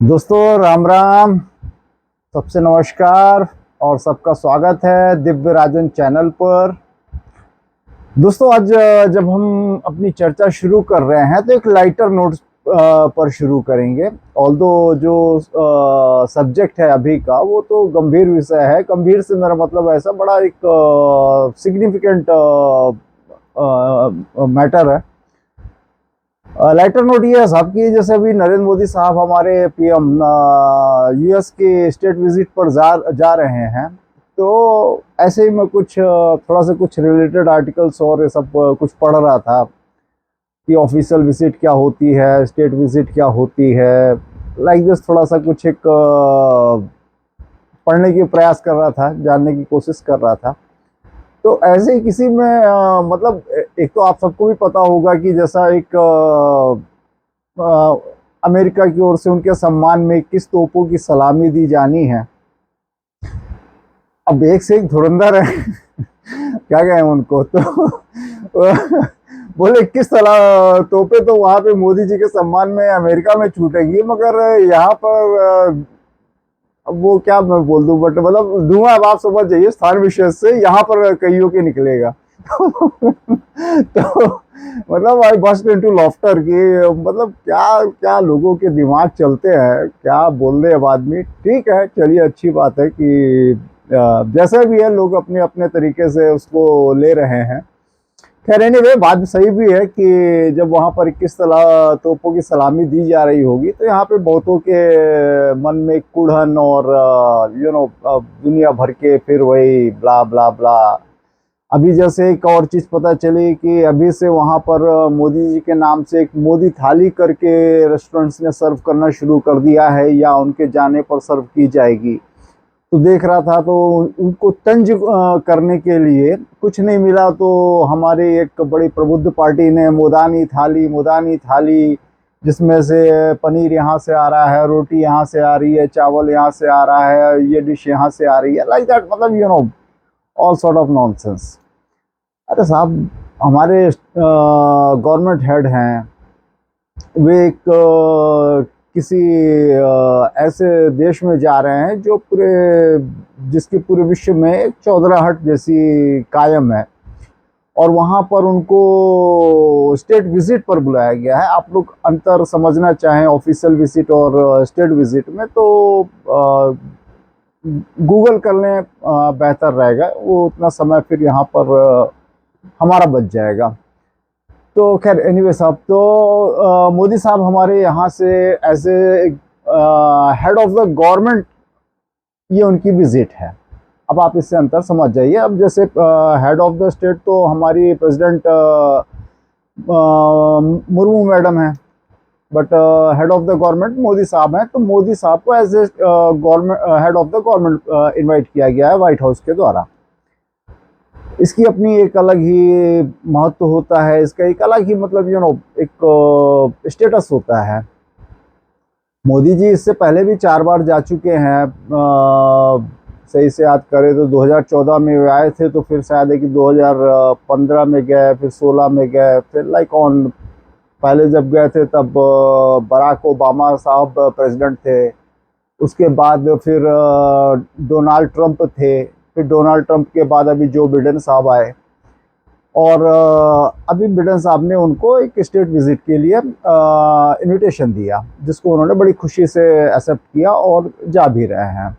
दोस्तों राम राम। सबसे नमस्कार और सबका स्वागत है दिव्य राजन चैनल पर। दोस्तों आज जब हम अपनी चर्चा शुरू कर रहे हैं तो एक लाइटर नोट पर शुरू करेंगे। ऑल्दो जो सब्जेक्ट है अभी का वो तो गंभीर विषय है। गंभीर से मेरा मतलब ऐसा बड़ा एक सिग्निफिकेंट मैटर है। लाइटर नोट ये है साहब कि जैसे अभी नरेंद्र मोदी साहब हमारे पीएम यूएस के स्टेट विजिट पर जा रहे हैं। तो ऐसे ही मैं कुछ थोड़ा सा कुछ रिलेटेड आर्टिकल्स और ये सब कुछ पढ़ रहा था कि ऑफिशियल विजिट क्या होती है, स्टेट विजिट क्या होती है। लाइक दिस थोड़ा सा कुछ एक पढ़ने की प्रयास कर रहा था, जानने की कोशिश कर रहा था। तो ऐसे ही किसी में मतलब एक तो आप सबको भी पता होगा कि जैसा एक अमेरिका की ओर से उनके सम्मान में किस तोपों की सलामी दी जानी है। अब एक से एक धुरंधर है क्या कहें उनको। तो बोले 21 तोपे तो वहां पे मोदी जी के सम्मान में अमेरिका में छूटेंगी, मगर यहाँ पर अब वो क्या मैं बोल दूं, बट मतलब धुआं अब आप समझ जाइए स्थान विशेष से यहाँ पर कईयों के निकलेगा। तो मतलब आई बस्ट इनटू लॉफ्टर कि मतलब क्या क्या लोगों के दिमाग चलते हैं, क्या बोल रहे अब आदमी। ठीक है, चलिए अच्छी बात है कि जैसे भी है लोग अपने अपने तरीके से उसको ले रहे हैं। खैर एनीवे बात सही भी है कि जब वहां पर 21 तोपों की सलामी दी जा रही होगी तो यहाँ पे बहुतों के मन में एक कुढ़न और दुनिया भर के फिर वही ब्ला ब्ला ब्ला। अभी जैसे एक और चीज पता चली कि अभी से वहां पर मोदी जी के नाम से एक मोदी थाली करके रेस्टोरेंट्स ने सर्व करना शुरू कर दिया है या उनके जाने पर सर्व की जाएगी। तो देख रहा था तो उनको तंज करने के लिए कुछ नहीं मिला तो हमारे एक बड़ी प्रबुद्ध पार्टी ने मोदानी थाली जिसमें से पनीर यहाँ से आ रहा है, रोटी यहाँ से आ रही है, चावल यहाँ से आ रहा है, ये डिश यहाँ से आ रही है, लाइक दैट। मतलब ऑल सॉर्ट ऑफ नॉनसेंस। अरे साहब, हमारे गवर्नमेंट हेड हैं, वे एक किसी ऐसे देश में जा रहे हैं जो जिसके पूरे विश्व में एक चौधराहट जैसी कायम है, और वहां पर उनको स्टेट विजिट पर बुलाया गया है। आप लोग अंतर समझना चाहें ऑफिशियल विजिट और स्टेट विजिट में तो गूगल कर लें, बेहतर रहेगा। वो उतना समय फिर यहाँ पर हमारा बच जाएगा। तो खैर एनीवे साहब, तो मोदी साहब हमारे यहाँ से as a head of the government ये उनकी विजिट है। अब आप इससे अंतर समझ जाइए। अब जैसे हेड ऑफ द स्टेट तो हमारी प्रेसिडेंट मुर्मू मैडम है, but head of the government Modi साहब हैं। तो मोदी साहब को as a government head of the government invite किया गया है व्हाइट हाउस के द्वारा। इसकी अपनी एक अलग ही महत्व होता है, इसका एक अलग ही मतलब एक स्टेटस होता है। मोदी जी इससे पहले भी 4 बार जा चुके हैं। सही से याद करें तो 2014 में वे आए थे, तो फिर शायद है कि 2015 में गए, फिर 16 में गए, फिर लाइक ऑन पहले जब गए थे तब बराक ओबामा साहब प्रेसिडेंट थे। उसके बाद फिर डोनाल्ड ट्रंप थे, फिर डोनाल्ड ट्रंप के बाद अभी जो बिडेन साहब आए, और अभी बिडेन साहब ने उनको एक स्टेट विजिट के लिए इनविटेशन दिया, जिसको उन्होंने बड़ी खुशी से एक्सेप्ट किया और जा भी रहे हैं।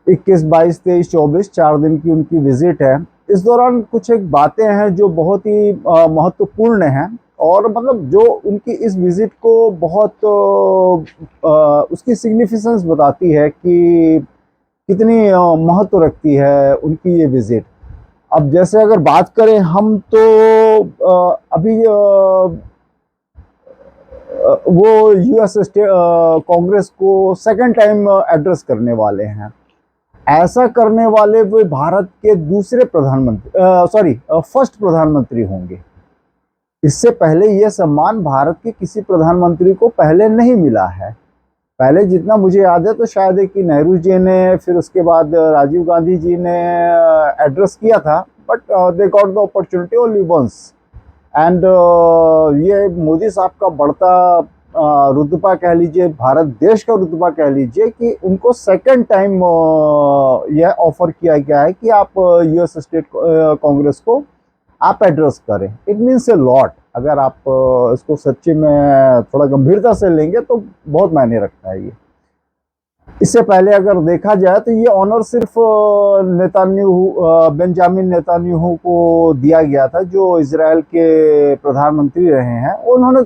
21, 22, 23, 24 4 दिन की उनकी विजिट है। इस दौरान कुछ एक बातें हैं जो बहुत ही महत्वपूर्ण हैं, और मतलब जो उनकी इस विजिट को बहुत उसकी सिग्निफिकेंस बताती है कि कितनी महत्व रखती है उनकी ये विजिट। अब जैसे अगर बात करें हम तो अभी वो यूएस कांग्रेस को सेकंड टाइम एड्रेस करने वाले हैं। ऐसा करने वाले वे भारत के दूसरे प्रधानमंत्री सॉरी फर्स्ट प्रधानमंत्री होंगे। इससे पहले यह सम्मान भारत के किसी प्रधानमंत्री को पहले नहीं मिला है। पहले जितना मुझे याद है तो शायद है कि नेहरू जी ने, फिर उसके बाद राजीव गांधी जी ने एड्रेस किया था, but they got the opportunity only once. And ये मोदी साहब का बढ़ता रुतबा कह लीजिए, भारत देश का रुतबा कह लीजिए कि उनको सेकंड टाइम यह ऑफर किया गया है कि आप यूएस स्टेट कांग्रेस को आप एड्रेस करें। It means a lot. अगर आप इसको सच्ची में थोड़ा गंभीरता से लेंगे तो बहुत मायने रखता है ये। इससे पहले अगर देखा जाए तो ये ऑनर सिर्फ बेंजामिन नेतान्याहू को दिया गया था, जो इजराइल के प्रधानमंत्री रहे हैं। उन्होंने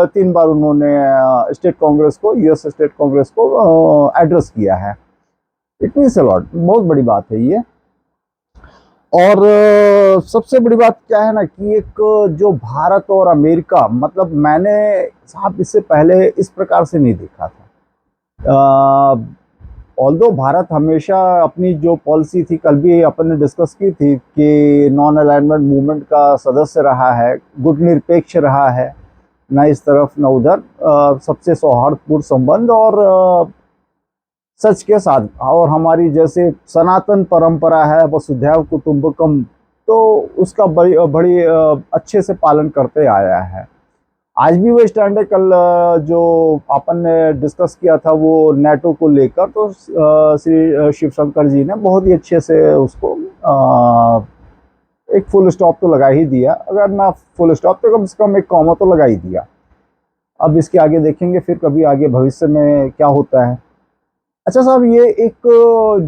3 बार उन्होंने स्टेट कांग्रेस को, यूएस स्टेट कांग्रेस को एड्रेस किया है। इट मीन्स अ लॉट, बहुत बड़ी बात है ये। और सबसे बड़ी बात क्या है ना कि एक जो भारत और अमेरिका, मतलब मैंने साहब इससे पहले इस प्रकार से नहीं देखा था। ऑल्दो भारत हमेशा अपनी जो पॉलिसी थी, कल भी अपन ने डिस्कस की थी कि नॉन अलाइनमेंट मूवमेंट का सदस्य रहा है, गुटनिरपेक्ष रहा है, ना इस तरफ न उधर, सबसे सौहार्दपूर्ण संबंध और सच के साथ। और हमारी जैसे सनातन परंपरा है वसुधैव कुटुंबकम, तो उसका बड़ी अच्छे से पालन करते आया है। आज भी वो स्टैंड है। कल जो अपन ने डिस्कस किया था वो नेटो को लेकर, तो श्री शिवशंकर जी ने बहुत ही अच्छे से उसको एक फुल स्टॉप तो लगा ही दिया। अगर ना फुल स्टॉप तो कम से कम एक कॉमा तो लगा ही दिया। अब इसके आगे देखेंगे फिर कभी आगे भविष्य में क्या होता है। अच्छा साहब, ये एक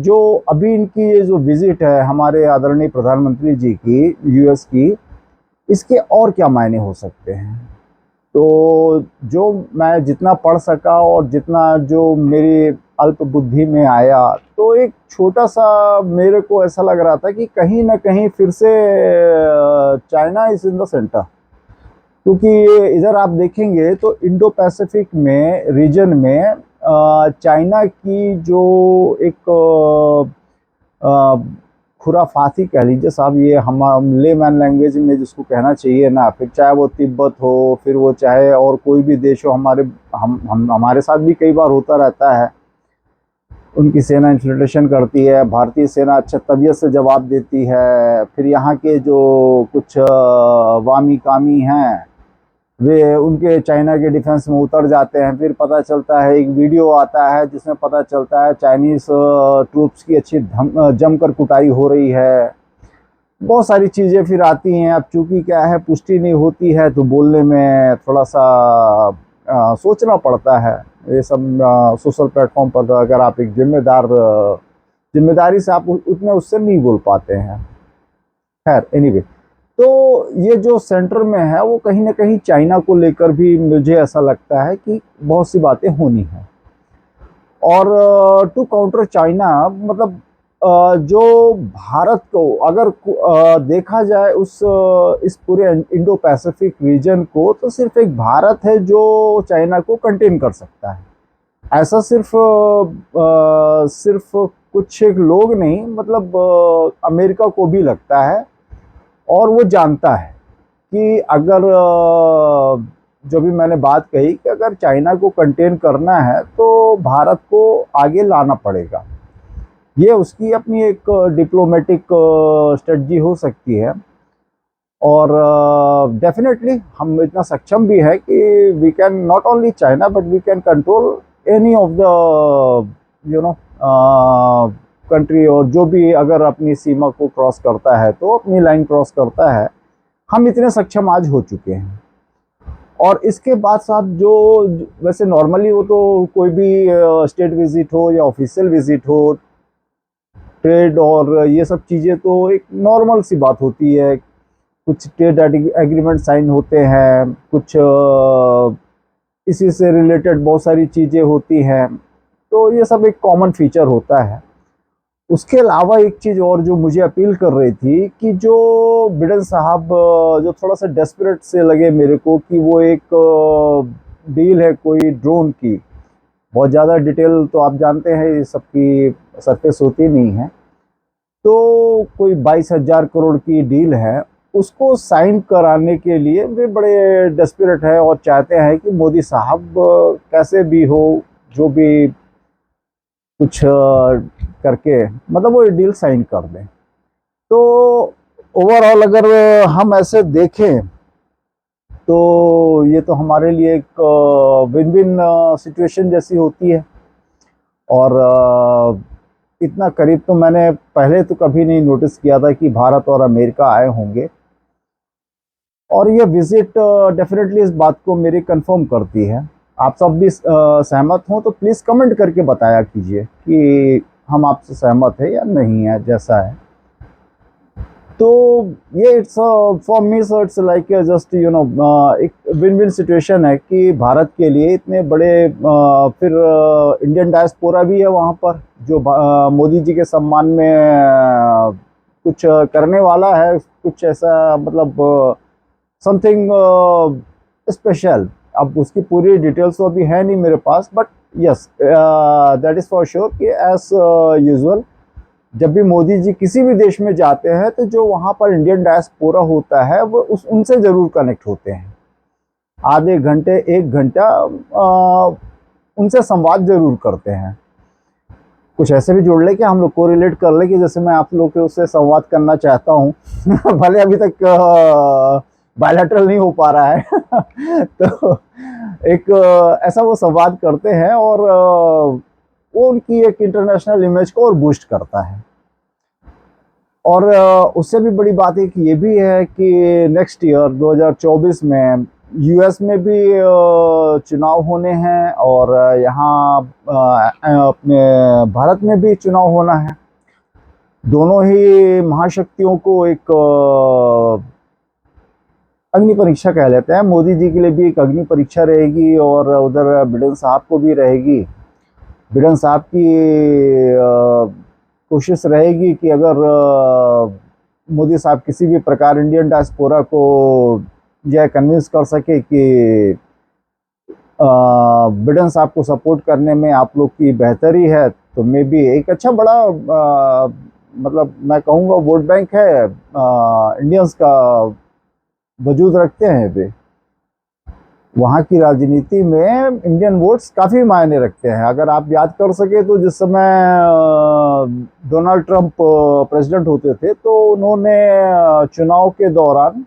जो अभी इनकी ये जो विजिट है हमारे आदरणीय प्रधानमंत्री जी की यूएस की, इसके और क्या मायने हो सकते हैं? तो जो मैं जितना पढ़ सका और जितना जो मेरी अल्प बुद्धि में आया, तो एक छोटा सा मेरे को ऐसा लग रहा था कि कहीं ना कहीं फिर से China is in the centre. क्योंकि इधर आप देखेंगे तो इंडो पैसिफिक में रीजन में चाइना की जो एक खुराफाती कह लीजिए साहब, ये हम लेमैन लैंग्वेज में जिसको कहना चाहिए ना, फिर चाहे वो तिब्बत हो, फिर वो चाहे और कोई भी देश हो, हमारे साथ भी कई बार होता रहता है। उनकी सेना इन्फिल्ट्रेशन करती है, भारतीय सेना अच्छा तबीयत से जवाब देती है। फिर यहाँ के जो कुछ वामी कामी हैं वे उनके चाइना के डिफेंस में उतर जाते हैं। फिर पता चलता है, एक वीडियो आता है जिसमें पता चलता है चाइनीज़ ट्रूप्स की अच्छी जमकर कुटाई हो रही है। बहुत सारी चीज़ें फिर आती हैं। अब चूंकि क्या है, पुष्टि नहीं होती है तो बोलने में थोड़ा सा सोचना पड़ता है। ये सब सोशल प्लेटफॉर्म पर अगर आप एक जिम्मेदारी से आप उतने उससे नहीं बोल पाते हैं। खैर एनीवे, तो ये जो सेंटर में है वो कहीं ना कहीं चाइना को लेकर भी मुझे ऐसा लगता है कि बहुत सी बातें होनी है। और टू काउंटर चाइना, मतलब जो भारत को अगर देखा जाए इस पूरे इंडो पैसिफिक रीजन को, तो सिर्फ एक भारत है जो चाइना को कंटेन कर सकता है। ऐसा सिर्फ कुछ एक लोग नहीं, मतलब अमेरिका को भी लगता है और वो जानता है कि अगर जो भी मैंने बात कही कि अगर चाइना को कंटेन करना है तो भारत को आगे लाना पड़ेगा। ये उसकी अपनी एक डिप्लोमेटिक स्ट्रेटजी हो सकती है। और डेफिनेटली हम इतना सक्षम भी है कि we can not only China but we can control any of the country. और जो भी अगर अपनी सीमा को क्रॉस करता है, तो अपनी लाइन क्रॉस करता है, हम इतने सक्षम आज हो चुके हैं। और इसके बाद साहब जो वैसे नॉर्मली वो तो कोई भी स्टेट विजिट हो या ऑफिशियल विजिट हो, ट्रेड और ये सब चीज़ें तो एक नॉर्मल सी बात होती है। कुछ ट्रेड एग्रीमेंट साइन होते हैं, कुछ इसी से रिलेटेड बहुत सारी चीज़ें होती हैं, तो ये सब एक कॉमन फीचर होता है। उसके अलावा एक चीज़ और जो मुझे अपील कर रही थी कि जो बिडेन साहब जो थोड़ा सा डेस्परेट से लगे मेरे को कि वो एक डील है कोई ड्रोन की, बहुत ज़्यादा डिटेल तो आप जानते हैं ये सबकी सरफेस होती नहीं है, तो कोई 22,000 करोड़ की डील है, उसको साइन कराने के लिए वे बड़े डेस्परेट है और चाहते हैं कि मोदी साहब कैसे भी हो, जो भी कुछ करके मतलब वो डील साइन कर दें। तो ओवरऑल अगर हम ऐसे देखें तो ये तो हमारे लिए एक विन विन सिचुएशन जैसी होती है। और इतना करीब तो मैंने पहले तो कभी नहीं नोटिस किया था कि भारत और अमेरिका आए होंगे। और ये विजिट डेफिनेटली इस बात को मेरी कंफर्म करती है। आप सब भी सहमत हो तो प्लीज़ कमेंट करके बताया कीजिए कि हम आपसे सहमत है या नहीं है, जैसा है। तो ये it's for me, so it's like just एक विन विन सिचुएशन है कि भारत के लिए इतने बड़े फिर इंडियन डायस्पोरा भी है वहाँ पर, जो मोदी जी के सम्मान में कुछ करने वाला है, कुछ ऐसा मतलब समथिंग स्पेशल। अब उसकी पूरी डिटेल्स तो अभी है नहीं मेरे पास, but yes that is for sure कि एज यूजुअल जब भी मोदी जी किसी भी देश में जाते हैं तो जो वहाँ पर इंडियन डायस्पोरा होता है वो उनसे ज़रूर कनेक्ट होते हैं। आधे घंटे 1 घंटा उनसे संवाद ज़रूर करते हैं। कुछ ऐसे भी जोड़ ले कि हम लोग को रिलेट कर ले कि जैसे मैं आप लोग के उससे संवाद करना चाहता हूँ भले अभी तक बायलैटरल नहीं हो पा रहा है तो एक ऐसा वो संवाद करते हैं, और वो उनकी एक इंटरनेशनल इमेज को और बूस्ट करता है। और उससे भी बड़ी बात एक ये भी है कि नेक्स्ट ईयर 2024 में यूएस में भी चुनाव होने हैं, और यहाँ अपने भारत में भी चुनाव होना है। दोनों ही महाशक्तियों को एक अग्नि परीक्षा कह लेते हैं। मोदी जी के लिए भी एक अग्नि परीक्षा रहेगी, और उधर बिडेन साहब को भी रहेगी। बिडेन साहब की कोशिश रहेगी कि अगर मोदी साहब किसी भी प्रकार इंडियन डायस्पोरा को यह कन्विंस कर सके कि बिडेन साहब को सपोर्ट करने में आप लोग की बेहतरी है, तो मे भी एक अच्छा बड़ा मतलब मैं कहूँगा वोट बैंक है इंडियंस का वजूद रखते हैं वे। वहाँ की राजनीति में इंडियन वोट्स काफ़ी मायने रखते हैं। अगर आप याद कर सके तो जिस समय डोनाल्ड ट्रंप प्रेसिडेंट होते थे तो उन्होंने चुनाव के दौरान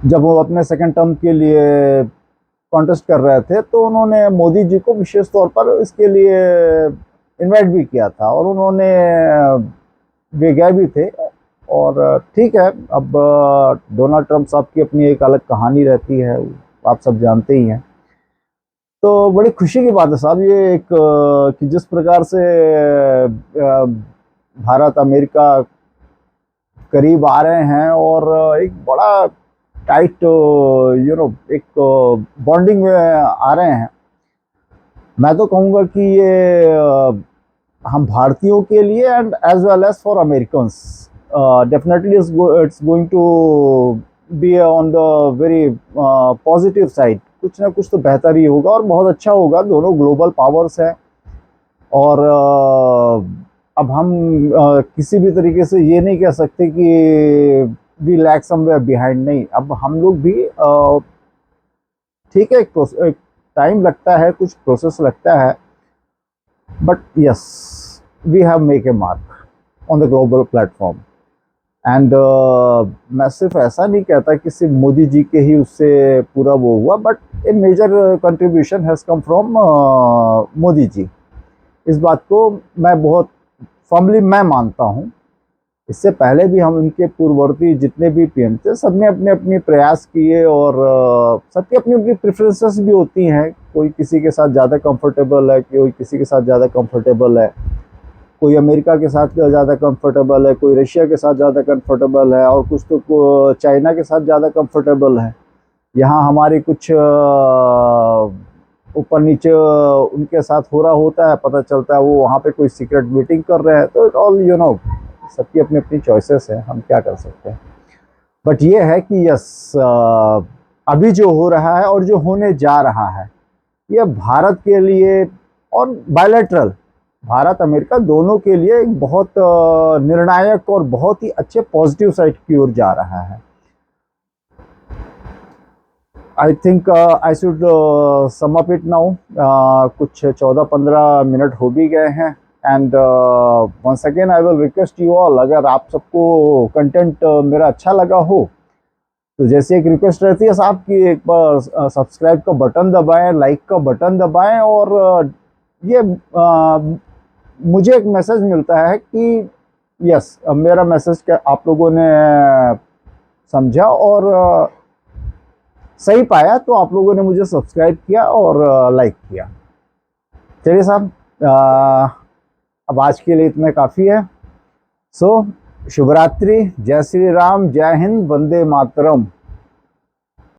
जब वो अपने सेकंड टर्म के लिए कॉन्टेस्ट कर रहे थे तो उन्होंने मोदी जी को विशेष तौर पर इसके लिए इनवाइट भी किया था, और उन्होंने वे गए भी थे। और ठीक है, अब डोनाल्ड ट्रंप साहब की अपनी एक अलग कहानी रहती है, आप सब जानते ही हैं। तो बड़ी खुशी की बात है साहब ये एक कि जिस प्रकार से भारत अमेरिका करीब आ रहे हैं, और एक बड़ा टाइट एक बॉन्डिंग में आ रहे हैं। मैं तो कहूँगा कि ये हम भारतीयों के लिए and as well as for Americans definitely it's going to be on the very positive side. कुछ ना कुछ तो बेहतर ही होगा और बहुत अच्छा होगा। दोनों ग्लोबल पावर्स हैं, और अब हम किसी भी तरीके से ये नहीं कह सकते कि वी लैग समवेयर बिहाइंड। नहीं, अब हम लोग भी ठीक है, एक टाइम लगता है, कुछ प्रोसेस लगता है, but yes we have make a mark on the global platform. And मैं सिर्फ ऐसा नहीं कहता कि सिर्फ मोदी जी के ही उससे पूरा वो हुआ, but a major contribution has come from Modi ji. इस बात को मैं बहुत फर्मली मैं मानता हूँ। इससे पहले भी हम इनके पूर्ववर्ती जितने भी पीएम थे सबने अपने अपने प्रयास किए, और सबकी अपनी अपनी प्रेफरेंसेस भी होती हैं। कोई किसी के साथ ज़्यादा कंफर्टेबल है, कोई किसी के साथ ज़्यादा कंफर्टेबल है, कोई अमेरिका के साथ ज़्यादा कंफर्टेबल है, कोई रशिया के साथ ज़्यादा कंफर्टेबल है, और कुछ तो चाइना के साथ ज़्यादा कंफर्टेबल है। यहाँ हमारी कुछ ऊपर नीचे उनके साथ हो रहा होता है, पता चलता है वो वहाँ पे कोई सीक्रेट मीटिंग कर रहे हैं। तो इट ऑल सबकी अपनी अपनी चॉइसेस है, हम क्या कर सकते हैं। बट ये है कि यस अभी जो हो रहा है और जो होने जा रहा है ये भारत के लिए और बायलैटरल भारत अमेरिका दोनों के लिए एक बहुत निर्णायक और बहुत ही अच्छे पॉजिटिव साइड की ओर जा रहा है। I think I should sum up it now. कुछ 14-15 मिनट हो भी गए हैं। And once again I will request you all, अगर आप सबको कंटेंट मेरा अच्छा लगा हो तो जैसे एक रिक्वेस्ट रहती है साहब कि एक बार सब्सक्राइब का बटन दबाएं, लाइक का बटन दबाएं, और ये मुझे एक मैसेज मिलता है कि यस, मेरा मैसेज क्या आप लोगों ने समझा और सही पाया, तो आप लोगों ने मुझे सब्सक्राइब किया और लाइक किया। चलिए साहब, अब आज के लिए इतना काफ़ी है। सो शुभ रात्रि, जय श्री राम, जय हिंद, वंदे मातरम।